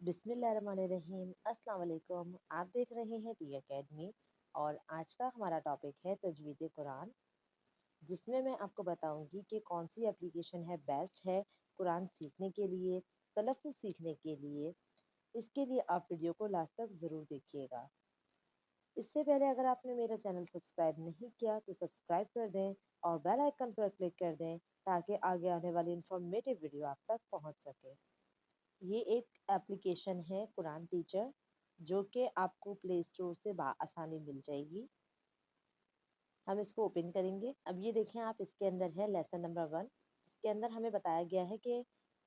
बिस्मिल्लाहिर्रहमानिर्रहीम। अस्सलाम वालेकुम। आप देख रहे हैं टी एकेडमी और आज का हमारा टॉपिक है तजवीद कुरान, जिसमें मैं आपको बताऊंगी कि कौन सी एप्लीकेशन है बेस्ट है कुरान सीखने के लिए, तलफ़्फ़ुज़ सीखने के लिए। इसके लिए आप वीडियो को लास्ट तक ज़रूर देखिएगा। इससे पहले अगर आपने मेरा चैनल सब्सक्राइब नहीं किया तो सब्सक्राइब कर दें और बेल आइकन पर क्लिक कर दें ताकि आगे आने वाली इंफॉर्मेटिव वीडियो आप तक पहुंच सके। ये एक एप्लीकेशन है कुरान टीचर, जो कि आपको प्ले स्टोर से आसानी मिल जाएगी। हम इसको ओपन करेंगे। अब ये देखें आप, इसके अंदर है लेसन नंबर 1। इसके अंदर हमें बताया गया है कि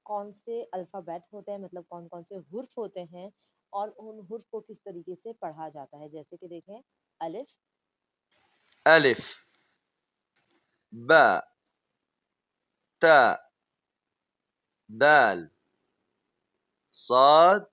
कौन से अल्फ़ाबेट होते हैं, मतलब कौन कौन से हुर्फ होते हैं और उन हुर्फ को किस तरीके से पढ़ा जाता है। जैसे कि देखें, अलिफ, ألف باء تاء دال صاد.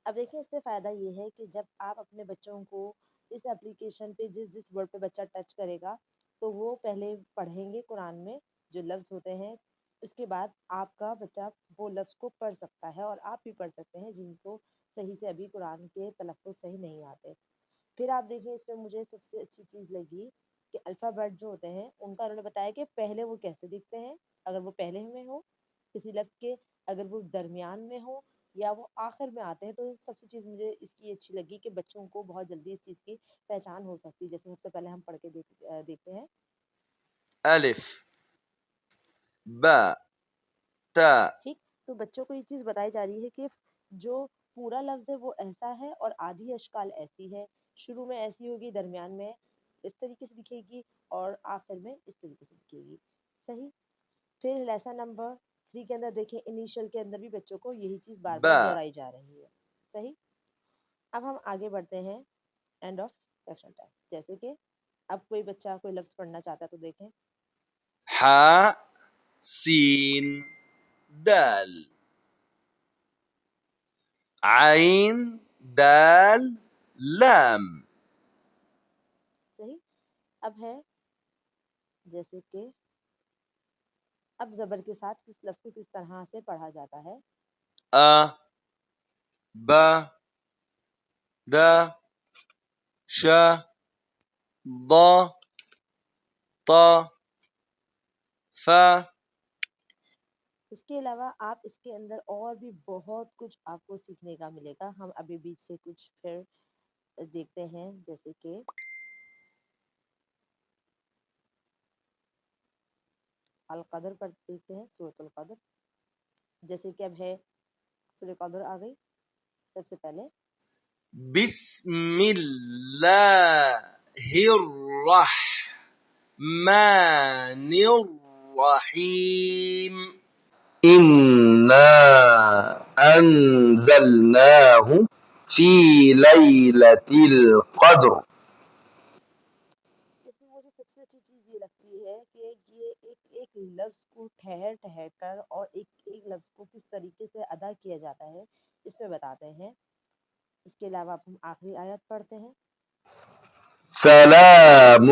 अब देखिए इससे फ़ायदा ये है कि जब आप अपने बच्चों को इस एप्लीकेशन पे जिस जिस वर्ड पे बच्चा टच करेगा तो वो पहले पढ़ेंगे कुरान में जो लफ्ज़ होते हैं। उसके बाद आपका बच्चा वो लफ्ज़ को पढ़ सकता है और आप भी पढ़ सकते हैं जिनको सही से अभी कुरान के तलफ़्फ़ुज़ सही नहीं आते। फिर आप देखिए, इसमें मुझे सबसे अच्छी चीज़ लगी कि अल्फ़ाबेट जो होते हैं उनका उन्होंने बताया कि पहले वो कैसे दिखते हैं। अगर वो पहले में हो किसी लफ्ज़ के, अगर वो दरमियान में हो या वो आखिर में आते हैं, तो सबसे चीज़ मुझे इसकी अच्छी लगी कि बच्चों को बहुत जल्दी इस चीज़ की पहचान हो सकती है। जैसे सबसे पहले हम पढ़ के देखते हैं। ألف باء تاء ठीक, तो बच्चों को ये चीज़ बताई जा रही है कि जो पूरा लफ्ज़ है वो ऐसा है और आधी अशकाल ऐसी है। शुरू में ऐसी होगी, दरमियान में इस तरीके से दिखेगी और आखिर में इस तरीके से दिखेगी। सही। फिर लेसन नंबर 3 के अंदर देखें, इनिशियल के अंदर भी बच्चों को यही चीज़ बार बार باء दोहराई जा रही है। सही। अब हम आगे बढ़ते हैं। End of section time. जैसे कि अब कोई बच्चा कोई लफ्ज़ पढ़ना चाहता है तो देखें, حاء سين دال عين دال لام. सही। अब है जैसे कि अब ज़बर के साथ किस लफ्ज़ को किस तरह से पढ़ा जाता है। أ با دا شا ضا طا فا. इसके अलावा आप इसके अंदर और भी बहुत कुछ आपको सीखने का मिलेगा। हम अभी बीच से कुछ फिर देखते हैं। जैसे कि अल कदर पर देखते हैं, सूरत अल कदर। जैसे कि अब है सूरह कदर आ गई। सबसे पहले بسم الله الرحمن الرحيم. إنا أنزلناه في ليلة القدر. इसमें मुझे सबसे अच्छी चीज़ ये लगती है कि ये एक एक लफ्ज़ को ठहर ठहर कर और एक एक लफ्ज़ को किस तरीके से अदा किया जाता है, इसमें बताते हैं। इसके अलावा अब हम आखिरी आयत पढ़ते हैं। سلام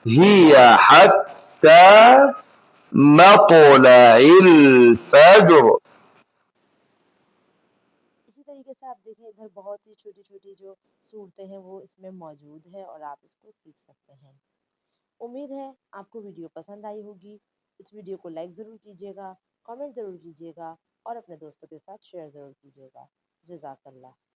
هي حتى مطلع الفجر. इसी तरीके से आप देखें, इधर बहुत सी छोटी छोटी जो सूरतें हैं वो इसमें मौजूद है और आप इसको सीख सकते हैं। उम्मीद है आपको वीडियो पसंद आई होगी। इस वीडियो को लाइक ज़रूर कीजिएगा, कमेंट ज़रूर कीजिएगा और अपने दोस्तों के साथ शेयर ज़रूर कीजिएगा। जज़ाकल्लाह।